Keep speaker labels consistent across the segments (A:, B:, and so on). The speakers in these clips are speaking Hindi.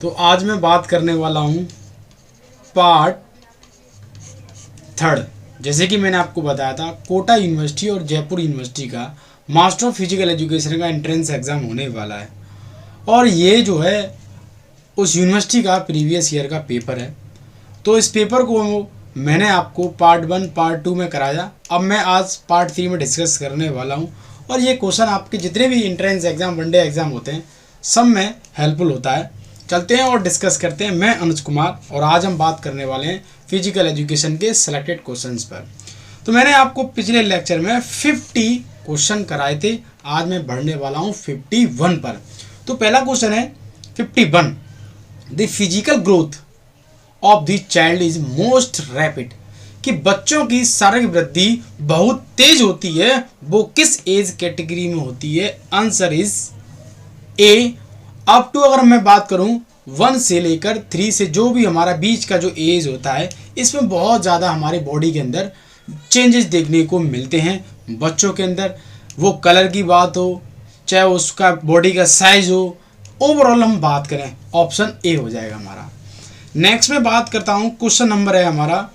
A: तो आज मैं बात करने वाला हूँ पार्ट 3। जैसे कि मैंने आपको बताया था, कोटा यूनिवर्सिटी और जयपुर यूनिवर्सिटी का मास्टर ऑफ फिजिकल एजुकेशन का एंट्रेंस एग्ज़ाम होने वाला है और ये जो है उस यूनिवर्सिटी का प्रीवियस ईयर का पेपर है। तो इस पेपर को मैंने आपको पार्ट 1 पार्ट 2 में कराया। अब मैं आज पार्ट 3 में डिस्कस करने वाला हूँ और ये क्वेश्चन आपके जितने भी एंट्रेंस एग्ज़ाम वनडे एग्ज़ाम होते हैं सब में हेल्पफुल होता है। चलते हैं और डिस्कस करते हैं। मैं अनुज कुमार और आज हम बात करने वाले हैं फिजिकल एजुकेशन के सिलेक्टेड क्वेश्चंस पर। तो मैंने आपको पिछले लेक्चर में 50 क्वेश्चन कराए थे, आज मैं बढ़ने वाला हूँ 51 पर। तो पहला क्वेश्चन है 51, the physical growth of the child is most rapid, कि बच्चों की शारीरिक वृद्धि बहुत तेज होती है, वो किस एज कैटेगरी में होती है? Answer is A up to, अगर मैं बात करूं 1 से लेकर 3 से जो भी हमारा बीच का जो एज होता है, इसमें बहुत ज़्यादा हमारी बॉडी के अंदर चेंजेस देखने को मिलते हैं बच्चों के अंदर। वो कलर की बात हो, चाहे उसका बॉडी का साइज हो, ओवरऑल हम बात करें ऑप्शन ए हो जाएगा हमारा। नेक्स्ट में बात करता हूं, क्वेश्चन नंबर है हमारा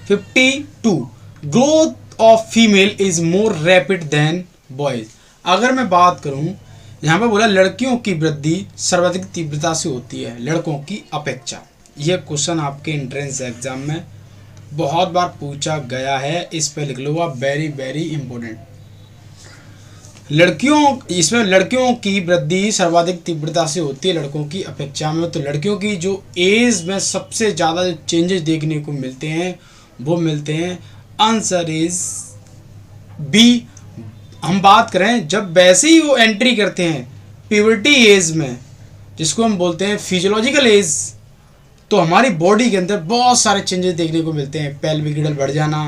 A: 52, growth of female is more rapid than boys. अगर मैं बात करूं, यहाँ पर बोला लड़कियों की वृद्धि सर्वाधिक तीव्रता से होती है लड़कों की अपेक्षा। यह क्वेश्चन आपके एंट्रेंस एग्जाम में बहुत बार पूछा गया है, इस पे लिख लो आप, वेरी वेरी इंपॉर्टेंट। इसमें लड़कियों की वृद्धि सर्वाधिक तीव्रता से होती है लड़कों की अपेक्षा में। तो लड़कियों की जो एज में सबसे ज़्यादा जो चेंजेस देखने को मिलते हैं वो मिलते हैं, आंसर इज बी। हम बात करें जब वैसे ही वो एंट्री करते हैं प्यूबर्टी एज में, जिसको हम बोलते हैं फिजियोलॉजिकल एज, तो हमारी बॉडी के अंदर बहुत सारे चेंजेस देखने को मिलते हैं। पेल्विक गिडल बढ़ जाना,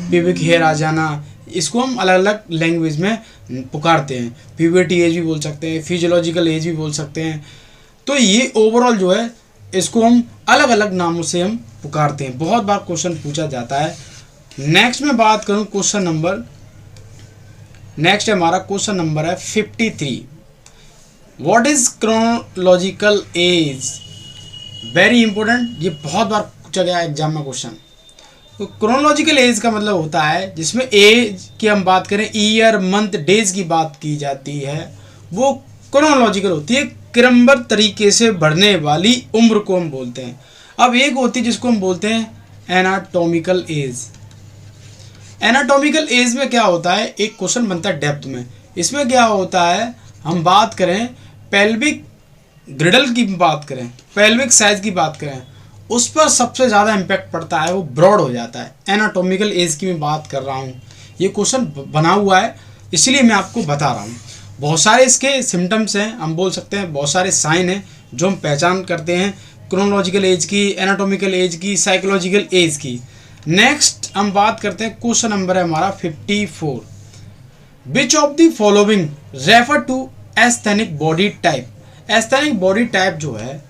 A: प्यूबिक हेयर आ जाना, इसको हम अलग अलग लैंग्वेज में पुकारते हैं। प्यूबर्टी एज भी बोल सकते हैं, फिजियोलॉजिकल एज भी बोल सकते हैं। तो ये ओवरऑल जो है इसको हम अलग अलग नामों से हम पुकारते हैं, बहुत बार क्वेश्चन पूछा जाता है। नेक्स्ट में बात करूँ क्वेश्चन नंबर, नेक्स्ट हमारा क्वेश्चन नंबर है 53, what is chronological age? Very important, ये बहुत बार पूछा गया एग्जाम में क्वेश्चन। तो क्रोनोलॉजिकल एज का मतलब होता है जिसमें एज की हम बात करें, ईयर मंथ डेज की बात की जाती है, वो क्रोनोलॉजिकल होती है, क्रमबद्ध तरीके से बढ़ने वाली उम्र को हम बोलते हैं। अब एक होती है जिसको हम बोलते हैं एनाटॉमिकल एज। एनाटॉमिकल एज में क्या होता है, एक क्वेश्चन बनता है डेप्थ में, इसमें क्या होता है, हम बात करें पेल्विक ग्रिडल की बात करें, पेल्विक साइज की बात करें, उस पर सबसे ज़्यादा इम्पैक्ट पड़ता है, वो ब्रॉड हो जाता है। एनाटॉमिकल एज की मैं बात कर रहा हूँ, ये क्वेश्चन बना हुआ है इसलिए मैं आपको बता रहा हूँ। बहुत सारे इसके सिम्टम्स हैं, हम बोल सकते हैं बहुत सारे साइन हैं जो हम पहचान करते हैं क्रोनोलॉजिकल एज की, एनाटॉमिकल एज की, साइकोलॉजिकल एज की। नेक्स्ट हम बात करते हैं, क्वेश्चन नंबर है हमारा 54, which of the following refer to asthenic body type? Asthenic body type जो है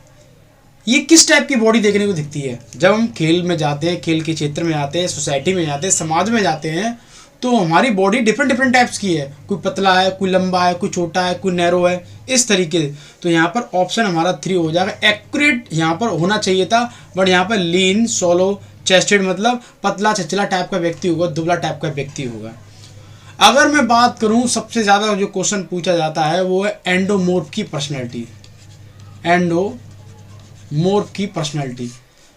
A: ये किस टाइप की बॉडी देखने को दिखती है? जब हम खेल में जाते हैं, खेल के क्षेत्र में जाते हैं, सोसाइटी में जाते हैं, समाज में जाते हैं, तो हमारी बॉडी डिफरेंट डिफरेंट टाइप्स की है, कोई पतला है, कोई लंबा है, कोई छोटा है, कोई नैरो है, इस तरीके। तो यहाँ पर ऑप्शन हमारा 3 हो जाएगा। एक्यूरेट यहाँ पर होना चाहिए था, बट यहाँ पर लीन सोलो चेस्टेड मतलब पतला चचला टाइप का व्यक्ति होगा, दुबला टाइप का व्यक्ति होगा। अगर मैं बात करूँ सबसे ज़्यादा जो क्वेश्चन पूछा जाता है वो है एंडोमोर्फ की पर्सनैलिटी। एंडोमोर्फ की पर्सनैलिटी,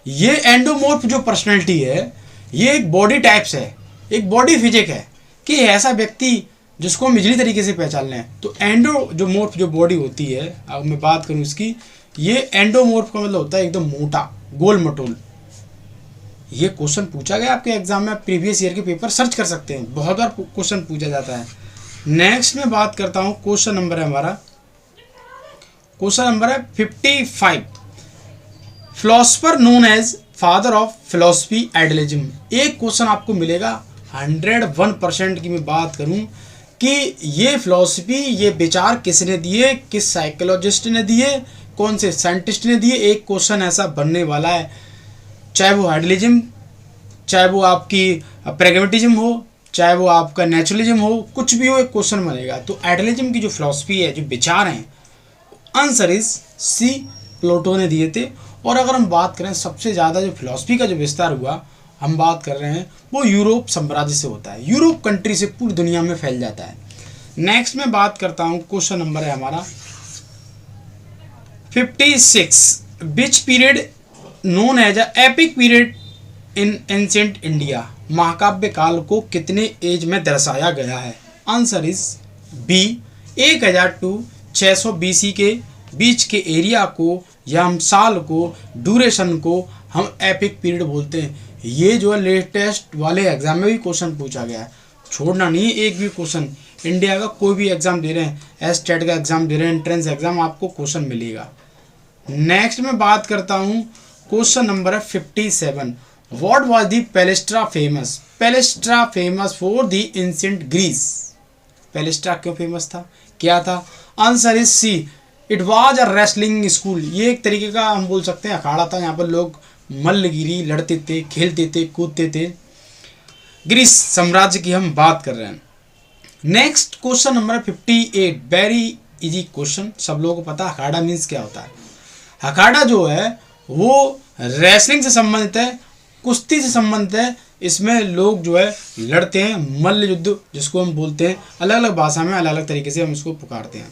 A: ये एंडोमोर्फ जो पर्सनैलिटी है ये एक बॉडी टाइप्स है, एक बॉडी फिजिक है कि ऐसा व्यक्ति जिसको हम इजली तरीके से पहचान लें। तो एंडोमोर्फ जो बॉडी होती है, अब मैं बात करूँ इसकी, ये एंडोमोर्फ का मतलब होता है एकदम मोटा, गोल मटोल। ये क्वेश्चन पूछा गया आपके एग्जाम में, प्रीवियस ईयर के पेपर सर्च कर सकते हैं, बहुत बार क्वेश्चन पूछा जाता है। नेक्स्ट में बात करता हूँ, क्वेश्चन नंबर है हमारा, क्वेश्चन नंबर है 55, philosopher known as father of philosophy idealism. एक क्वेश्चन आपको मिलेगा 101% की मैं बात करूं कि ये फिलोसफी, ये विचार किसने दिए, किस साइकोलॉजिस्ट ने दिए, कौन से साइंटिस्ट ने दिए, एक क्वेश्चन ऐसा बनने वाला है। चाहे वो आइडियलिज्म, चाहे वो आपकी प्रैग्मेटिज्म हो, चाहे वो आपका नेचुरलिज्म हो, कुछ भी हो, एक क्वेश्चन बनेगा। तो आइडियलिज्म की जो फिलोसफी है, जो विचार हैं, आंसर इज सी प्लेटो ने दिए थे। और अगर हम बात करें सबसे ज़्यादा जो फिलॉसफी का जो विस्तार हुआ हम बात कर रहे हैं वो यूरोप साम्राज्य से होता है, यूरोप कंट्री से पूरी दुनिया में फैल जाता है। नेक्स्ट में बात करता हूँ, क्वेश्चन नंबर है हमारा 56, which period known as a epic period in ancient India, महाकाव्य काल को कितने एज में दर्शाया गया है? Answer is B, 1000 to 600 BC के बीच के एरिया को या हम साल को, ड्यूरेशन को हम एपिक पीरियड बोलते हैं। ये जो है लेटेस्ट वाले एग्जाम में भी क्वेश्चन पूछा गया है, छोड़ना नहीं है एक भी क्वेश्चन। इंडिया का कोई भी एग्जाम दे रहे हैं, एसटेट का एग्जाम दे रहे हैं, एंट्रेंस एग्जाम, आपको क्वेश्चन मिलेगा। नेक्स्ट में बात करता हूँ, क्वेश्चन नंबर है 57, what was the palaestra famous? Palaestra famous for the ancient Greece. Palaestra क्यों फेमस था, क्या था? Answer is C, it was a wrestling school. ये एक तरीके का हम बोल सकते हैं अखाड़ा था, यहाँ पर लोग मल्लगिरी लड़ते थे, खेलते थे, कूदते थे। ग्रीस साम्राज्य की हम बात कर रहे हैं। Next question number 58, very easy question, सब लोगों को पता है अखाड़ा मीन्स क्या होता है। अखाड़ा जो है वो रेसलिंग से संबंधित है, कुश्ती से संबंधित है। इसमें लोग जो है लड़ते हैं, मल्ल युद्ध जिसको हम बोलते हैं, अलग अलग भाषा में अलग अलग तरीके से हम इसको पुकारते हैं।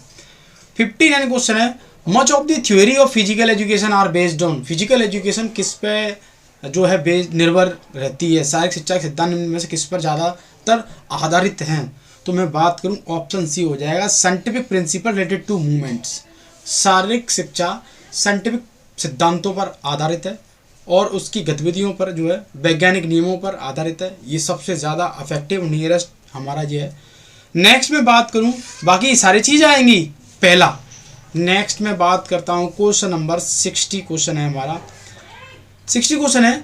A: 59 क्वेश्चन है, much of the theory of physical education are based on. Physical education किस पे जो है बेस्ड निर्भर रहती है, शारीरिक शिक्षा के सिद्धांत में से किस पर ज़्यादातर आधारित हैं? तो मैं बात करूं ऑप्शन सी हो जाएगा, scientific principle related to movements. शारीरिक शिक्षा साइंटिफिक सिद्धांतों पर आधारित है और उसकी गतिविधियों पर जो है वैज्ञानिक नियमों पर आधारित है। ये सबसे ज़्यादा अफेक्टिव नियरेस्ट हमारा ये है। नेक्स्ट में बात करूं, बाकी सारी चीज़ आएंगी पहला। नेक्स्ट में बात करता हूं, क्वेश्चन नंबर 60 क्वेश्चन है हमारा। 60 क्वेश्चन है,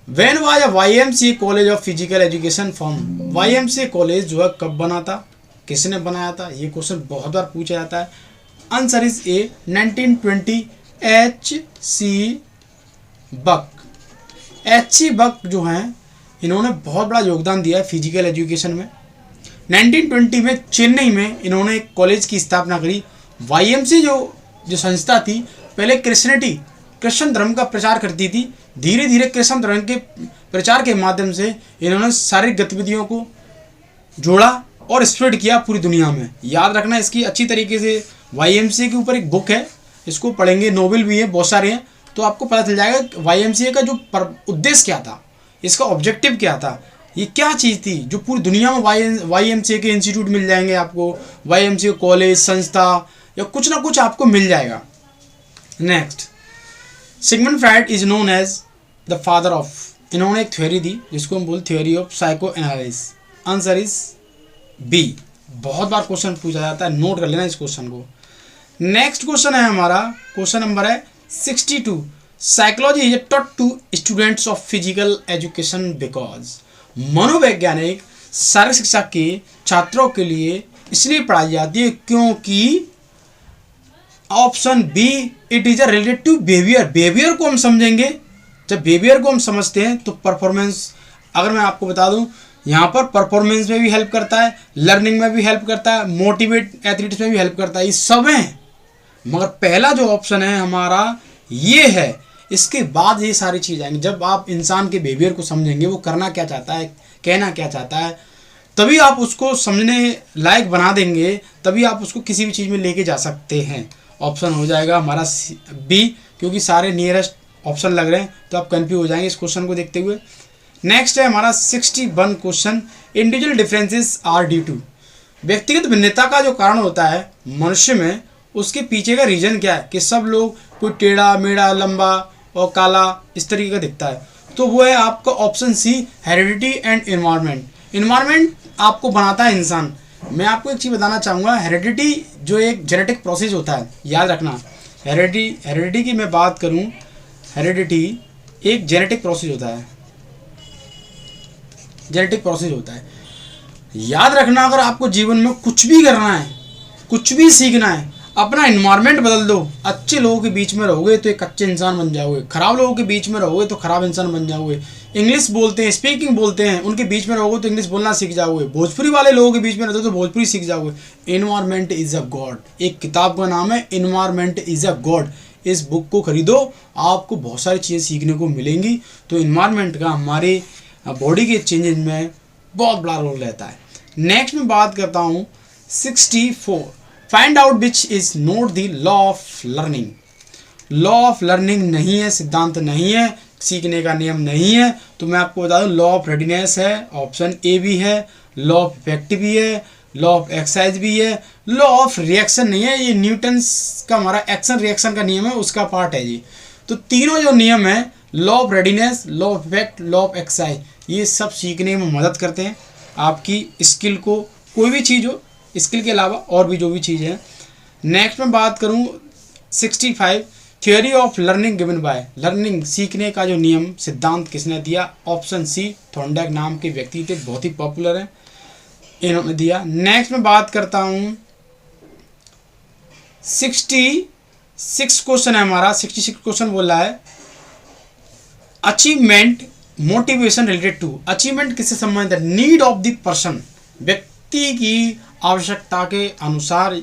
A: when was a YMCA college of physical education form. YMCA college जो है कब बना था, किसने बनाया था? ये क्वेश्चन बहुत बार पूछा जाता है। Answer is A, 1920, HC Buck. HC Buck जो हैं इन्होंने बहुत बड़ा योगदान दिया है फिजिकल एजुकेशन में। 1920 में चेन्नई में इन्होंने एक कॉलेज की स्थापना करी। YMCA जो संस्था थी पहले कृष्ण धर्म का प्रचार करती थी, धीरे धीरे कृष्ण धर्म के प्रचार के माध्यम से इन्होंने शारीरिक गतिविधियों को जोड़ा और स्प्रेड किया पूरी दुनिया में। याद रखना इसकी अच्छी तरीके से, YMCA के ऊपर एक बुक है, इसको पढ़ेंगे, नोवेल भी है, बहुत सारे हैं, तो आपको पता चल जाएगा YMCA का जो उद्देश्य क्या था, इसका ऑब्जेक्टिव क्या था, ये क्या चीज़ थी जो पूरी दुनिया में YMCA के इंस्टीट्यूट मिल जाएंगे आपको, YMCA कॉलेज, संस्था या कुछ ना कुछ आपको मिल जाएगा। Next, Sigmund Freud is known as the father of. इन्होंने एक थ्योरी दी जिसको हम बोलते theory of psycho analysis. Answer is B. बहुत बार क्वेश्चन पूछा जाता है, नोट कर लेना इस क्वेश्चन को। नेक्स्ट क्वेश्चन है हमारा, क्वेश्चन नंबर है 62, psychology is taught to students of physical education because. मनोवैज्ञानिक शारीरिक शिक्षा के छात्रों के लिए इसलिए पढ़ाई जाती है क्योंकि option B, it is a related to behaviour. Behaviour को हम समझेंगे, जब बिहेवियर को हम समझते हैं तो परफॉर्मेंस, अगर मैं आपको बता दूं यहाँ पर परफॉर्मेंस में भी हेल्प करता है, लर्निंग में भी हेल्प करता है, मोटिवेट एथलीट्स में भी हेल्प करता है, ये सब हैं। मगर पहला जो ऑप्शन है हमारा ये है, इसके बाद ये सारी चीज़ आएंगी। जब आप इंसान के बिहेवियर को समझेंगे, वो करना क्या चाहता है, कहना क्या चाहता है, तभी आप उसको समझने लायक बना देंगे, तभी आप उसको किसी भी चीज़ में लेके जा सकते हैं। ऑप्शन हो जाएगा हमारा बी, क्योंकि सारे नियरेस्ट ऑप्शन लग रहे हैं तो आप कंफ्यूज हो जाएंगे इस क्वेश्चन को देखते हुए। नेक्स्ट है हमारा 61 question, individual differences are due to. व्यक्तिगत भिन्नता का जो कारण होता है मनुष्य में, उसके पीछे का रीजन क्या है कि सब लोग, कोई टेढ़ा मेढ़ा, लंबा और काला इस तरीके का दिखता है, तो वो है आपका option C, heredity and environment. Environment आपको बनाता है इंसान। मैं आपको एक चीज़ बताना चाहूँगा, हेरिडिटी जो एक जेनेटिक प्रोसेस होता है, याद रखना, हेरिडिटी की मैं बात करूँ, हेरिडिटी एक जेनेटिक प्रोसेस होता है, जेनेटिक प्रोसेस होता है। याद रखना, अगर आपको जीवन में कुछ भी करना है, कुछ भी सीखना है, अपना इन्वायरमेंट बदल दो। अच्छे लोगों के बीच में रहोगे तो एक अच्छे इंसान बन जाओगे, खराब लोगों के बीच में रहोगे तो खराब इंसान बन जाओगे। इंग्लिश बोलते हैं, स्पीकिंग बोलते हैं, उनके बीच में रहोगे तो इंग्लिश बोलना सीख जाओगे। भोजपुरी वाले लोगों के बीच में रहते हो तो भोजपुरी सीख जाओगे। इन्वायरमेंट इज़ अ गॉड, एक किताब का नाम है इन्वायरमेंट इज़ अ गॉड। इस बुक को खरीदो, आपको बहुत सारी चीज़ें सीखने को मिलेंगी। तो इन्वायरमेंट का हमारे बॉडी के चेंजेस में बहुत बड़ा रोल रहता है। नेक्स्ट में बात करता हूँ 64, find out which is not the law of learning. Law of learning नहीं है, सिद्धांत नहीं है, सीखने का नियम नहीं है। तो मैं आपको बता दूं, लॉ ऑफ रेडीनेस है, ऑप्शन ए भी है, लॉ ऑफ इफेक्ट भी है, लॉ ऑफ एक्सरसाइज भी है, लॉ ऑफ रिएक्शन नहीं है। ये न्यूटन्स का हमारा एक्शन रिएक्शन का नियम है, उसका पार्ट है जी। तो तीनों जो नियम है, law of readiness, law of effect, law of exercise, ये सब सीखने में मदद करते हैं आपकी स्किल को, कोई भी चीज़ हो, स्किल के अलावा और भी जो भी चीज़ है। नेक्स्ट में बात करूँ 65, theory of learning given by. Learning सीखने का जो नियम सिद्धांत किसने दिया? ऑप्शन सी, थॉर्नडाइक नाम के व्यक्ति थे, बहुत ही पॉपुलर है, इन्होंने दिया। नेक्स्ट में बात करता हूँ 66 क्वेश्चन है हमारा। 66 क्वेश्चन बोल रहा है achievement motivation related to. Achievement किससे संबंधित है? नीड ऑफ द पर्सन, व्यक्ति की आवश्यकता के अनुसार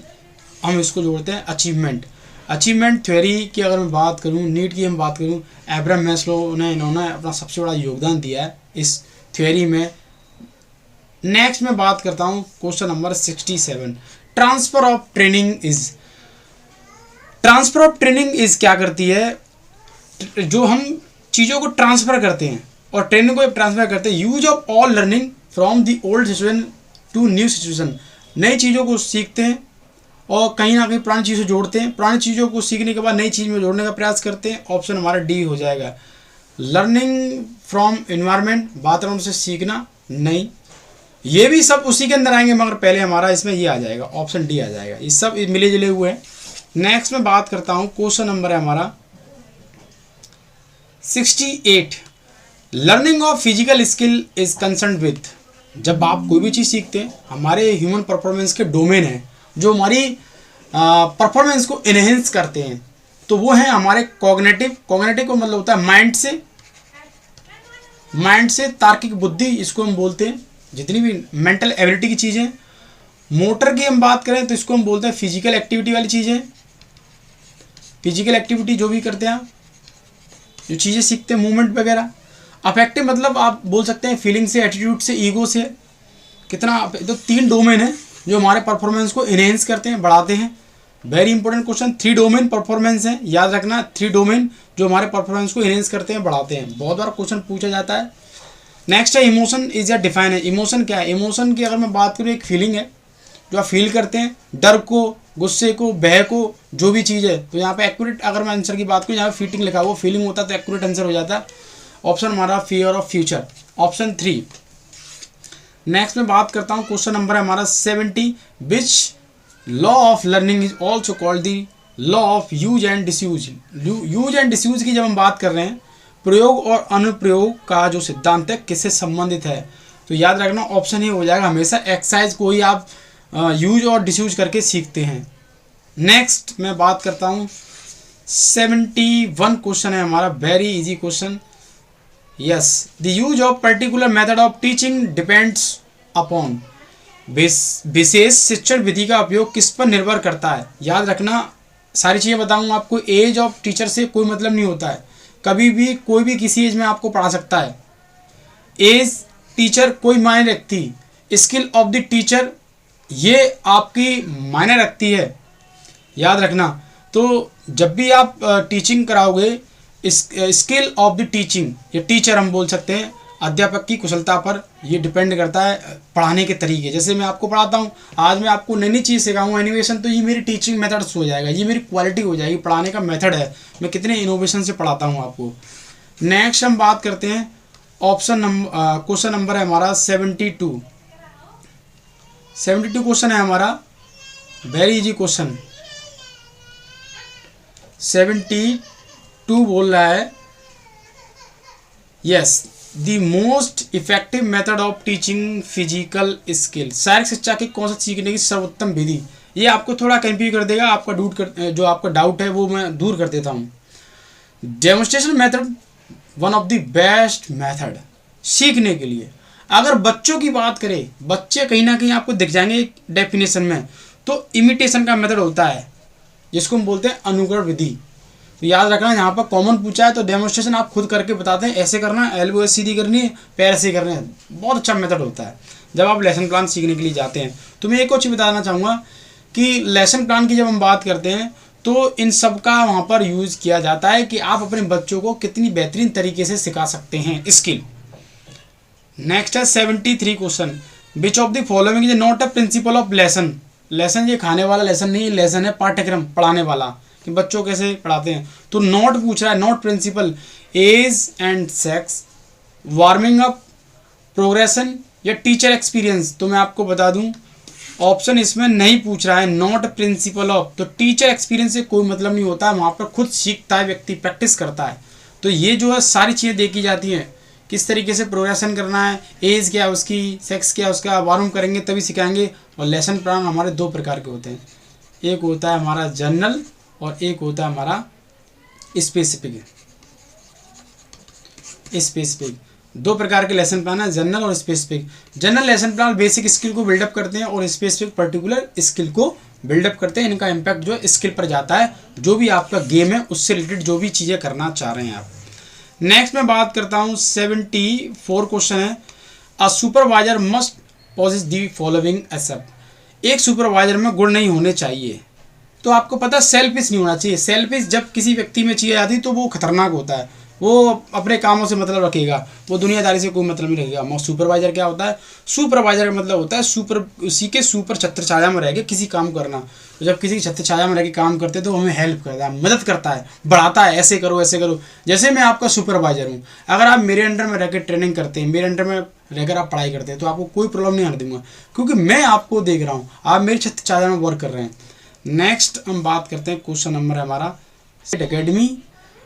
A: हम इसको जोड़ते हैं अचीवमेंट। अचीवमेंट थ्योरी की अगर मैं बात करूं, नीड की हम बात करूं, एब्राहम मैस्लो ने इन्होंने अपना सबसे बड़ा योगदान दिया है इस थ्योरी में। नेक्स्ट में बात करता हूं question number 67, transfer of training is. Transfer of training is क्या करती है? जो हम चीज़ों को ट्रांसफ़र करते हैं और ट्रेनिंग को ट्रांसफ़र करते हैं। Use of all learning from the old situation to new situation. नई चीज़ों को सीखते हैं और कहीं ना कहीं पुरानी चीज़ों जोड़ते हैं, पुरानी चीज़ों को सीखने के बाद नई चीज़ में जोड़ने का प्रयास करते हैं। ऑप्शन हमारा डी हो जाएगा। लर्निंग फ्रॉम एनवायरनमेंट, वातावरण से सीखना नहीं, ये भी सब उसी के अंदर आएंगे, मगर पहले हमारा इसमें ये आ जाएगा, ऑप्शन डी आ जाएगा। ये सब मिले जुले हुए हैं। नेक्स्ट में बात करता हूँ, क्वेश्चन नंबर है हमारा 68, learning of physical skill is concern with. जब आप कोई भी चीज़ सीखते हैं, हमारे ह्यूमन परफॉर्मेंस के डोमेन है जो हमारी परफॉर्मेंस को इनहेंस करते हैं, तो वो है हमारे कॉग्निटिव। कॉग्निटिव को मतलब होता है माइंड से तार्किक बुद्धि, इसको हम बोलते हैं, जितनी भी मेंटल एबिलिटी की चीज़ें। मोटर की हम बात करें तो इसको हम बोलते हैं फिजिकल एक्टिविटी वाली चीज़ें। फिजिकल एक्टिविटी जो भी करते हैं आप, जो चीज़ें सीखते हैं, मूवमेंट वगैरह। अफेक्टिव मतलब आप बोल सकते हैं फीलिंग से, एटीट्यूड से, ईगो से, कितना। तो 3 डोमेन है जो हमारे परफॉर्मेंस को इनहेंस करते हैं, बढ़ाते हैं। Very important question, 3 domain performance है, याद रखना। 3 डोमेन जो हमारे परफॉर्मेंस को इनहेंस करते हैं, बढ़ाते हैं। बहुत बार क्वेश्चन पूछा जाता है। नेक्स्ट है इमोशन इज या डिफाइन है। इमोशन क्या है? इमोशन की अगर मैं बात करूँ, एक फीलिंग है जो आप फील करते हैं, डर को, गुस्से को, भय को, जो भी चीज़ है। तो यहाँ पे एक्यूरेट अगर मैं आंसर की बात करूँ, यहाँ पे फीटिंग लिखा हुआ फीलिंग होता है, तो एक्यूरेट आंसर हो जाता है। ऑप्शन हमारा fear of future, option 3। Next में बात करता हूँ, क्वेश्चन नंबर है हमारा 70, which law of learning is also called the law of use and disuse. Use and disuse की जब हम बात कर रहे हैं, प्रयोग और अनुप्रयोग का जो सिद्धांत है किससे संबंधित है? तो याद रखना ऑप्शन ही हो जाएगा हमेशा, एक्सरसाइज को ही आप यूज और डिसयूज करके सीखते हैं। नेक्स्ट मैं बात करता हूँ 71 क्वेश्चन है हमारा, very easy question. Yes, the use of particular method of teaching depends upon. विशेष शिक्षण विधि का उपयोग किस पर निर्भर करता है? याद रखना, सारी चीज़ें बताऊंगा आपको। एज ऑफ टीचर से कोई मतलब नहीं होता है, कभी भी कोई भी किसी एज में आपको पढ़ा सकता है। एज टीचर कोई मायने रखती, स्किल ऑफ द टीचर ये आपकी मायने रखती है, याद रखना। तो जब भी आप टीचिंग कराओगे, स्किल ऑफ द टीचिंग, ये टीचर हम बोल सकते हैं, अध्यापक की कुशलता पर ये डिपेंड करता है, पढ़ाने के तरीके। जैसे मैं आपको पढ़ाता हूँ, आज मैं आपको नई नई चीज़ सिखाऊंगा एनिमेशन, तो ये मेरी टीचिंग मेथड्स हो जाएगा, ये मेरी क्वालिटी हो जाएगी, पढ़ाने का मेथड है, मैं कितने इनोवेशन से पढ़ाता हूँ आपको। नेक्स्ट हम बात करते हैं क्वेश्चन नंबर है हमारा 72 क्वेश्चन है हमारा, वेरी इजी क्वेश्चन। 72 बोल रहा है, yes, the most effective method of teaching physical skill. शारीरिक शिक्षा की कौन सा सीखने की सर्वोत्तम विधि? ये आपको थोड़ा कंफ्यूज कर देगा, आपका जो आपका डाउट है वो मैं दूर कर देता हूँ। Demonstration method one of the best method सीखने के लिए। अगर बच्चों की बात करें, बच्चे कहीं ना कहीं आपको दिख जाएंगे डेफिनेशन में, तो इमिटेशन का मेथड होता है जिसको हम बोलते हैं अनुकरण विधि। तो याद रखना, यहाँ पर कॉमन पूछा है तो डेमोन्स्ट्रेशन आप खुद करके बताते हैं, ऐसे करना है, एल्बो सीधी करनी है, पैर ऐसे करने हैं। बहुत अच्छा मेथड होता है जब आप लेसन प्लान सीखने के लिए जाते हैं। तो मैं एक और चीज़ बताना चाहूँगा कि लेसन प्लान की जब हम बात करते हैं तो इन सब का वहाँ पर यूज़ किया जाता है कि आप अपने बच्चों को कितनी बेहतरीन तरीके से सिखा सकते हैं स्किल। नेक्स्ट है 73 question, which of the following is not a principle of lesson. Lesson ये खाने वाला लेसन नहीं है, लेसन है पाठ्यक्रम, पढ़ाने वाला कि बच्चों कैसे पढ़ाते हैं। तो नॉट पूछ रहा है, not principle, age and sex, warming up, progression या टीचर एक्सपीरियंस। तो मैं आपको बता दूं ऑप्शन इसमें नहीं पूछ रहा है, नॉट प्रिंसिपल ऑफ। तो टीचर एक्सपीरियंस से कोई मतलब नहीं होता है, वहाँ पर खुद सीखता है व्यक्ति, प्रैक्टिस करता है। तो ये जो है सारी चीज़ें देखी जाती हैं, किस तरीके से प्रोग्रेशन करना है, एज क्या है उसकी, सेक्स क्या है उसका, वार्म करेंगे तभी सिखाएंगे। और लेसन प्लान हमारे दो प्रकार के होते हैं, एक होता है हमारा जनरल और एक होता है हमारा स्पेसिफिक। दो प्रकार के लेसन प्लान है, जनरल और specific. General lesson plan basic skill को बिल्डअप करते हैं और स्पेसिफिक पर्टिकुलर स्किल को बिल्डअप करते हैं। इनका इम्पैक्ट जो है स्किल पर जाता है, जो भी आपका गेम है उससे रिलेटेड जो भी चीज़ें करना चाह रहे हैं आप। नेक्स्ट मैं बात करता हूँ 74 क्वेश्चन है, a supervisor must possess the following aspect. एक सुपरवाइजर में गुण नहीं होने चाहिए। तो आपको पता है सेल्फिश नहीं होना चाहिए। सेल्फिश जब किसी व्यक्ति में चीज़ आती है तो वो खतरनाक होता है, वो अपने कामों से मतलब रखेगा, वो दुनियादारी से कोई मतलब नहीं रखेगा। सुपरवाइजर क्या होता है, सुपरवाइजर का मतलब होता है सुपर, उसी के सुपर छत्र छाया में रह के किसी काम करना। तो जब किसी की छत्र छाया में रह के काम करते हैं तो हमें हेल्प करता है, मदद करता है, बढ़ाता है, ऐसे करो ऐसे करो। जैसे मैं आपका सुपरवाइजर हूँ, अगर आप मेरे अंडर में रह के ट्रेनिंग करते हैं, मेरे अंडर में रहकर आप पढ़ाई करते हैं तो आपको कोई प्रॉब्लम नहीं आने दूंगा, क्योंकि मैं आपको देख रहा हूँ, आप मेरी छत्र छाया में वर्क कर रहे हैं। नेक्स्ट हम बात करते हैं, क्वेश्चन नंबर है हमारा एकेडमी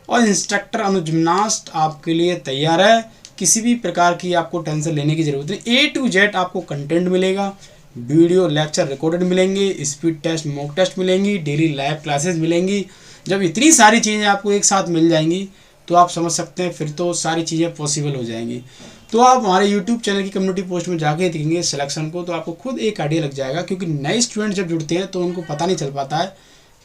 A: और इंस्ट्रक्टर अनुज जिम्नास्ट आपके लिए तैयार है। किसी भी प्रकार की आपको टेंशन लेने की जरूरत नहीं, A to Z आपको कंटेंट मिलेगा, वीडियो लेक्चर रिकॉर्डेड मिलेंगे, स्पीड टेस्ट मॉक टेस्ट मिलेंगी, डेली लाइव क्लासेस मिलेंगी। जब इतनी सारी चीज़ें आपको एक साथ मिल जाएंगी तो आप समझ सकते हैं फिर तो सारी चीज़ें पॉसिबल हो जाएंगी। तो आप हमारे यूट्यूब चैनल की कम्युनिटी पोस्ट में जाके देखेंगे सिलेक्शन को, तो आपको खुद एक आइडिया लग जाएगा, क्योंकि नए स्टूडेंट जब जुड़ते हैं तो उनको पता नहीं चल पाता है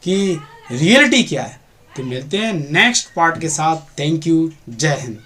A: कि रियलिटी क्या है। तो मिलते हैं नेक्स्ट पार्ट के साथ। थैंक यू, जय हिंद।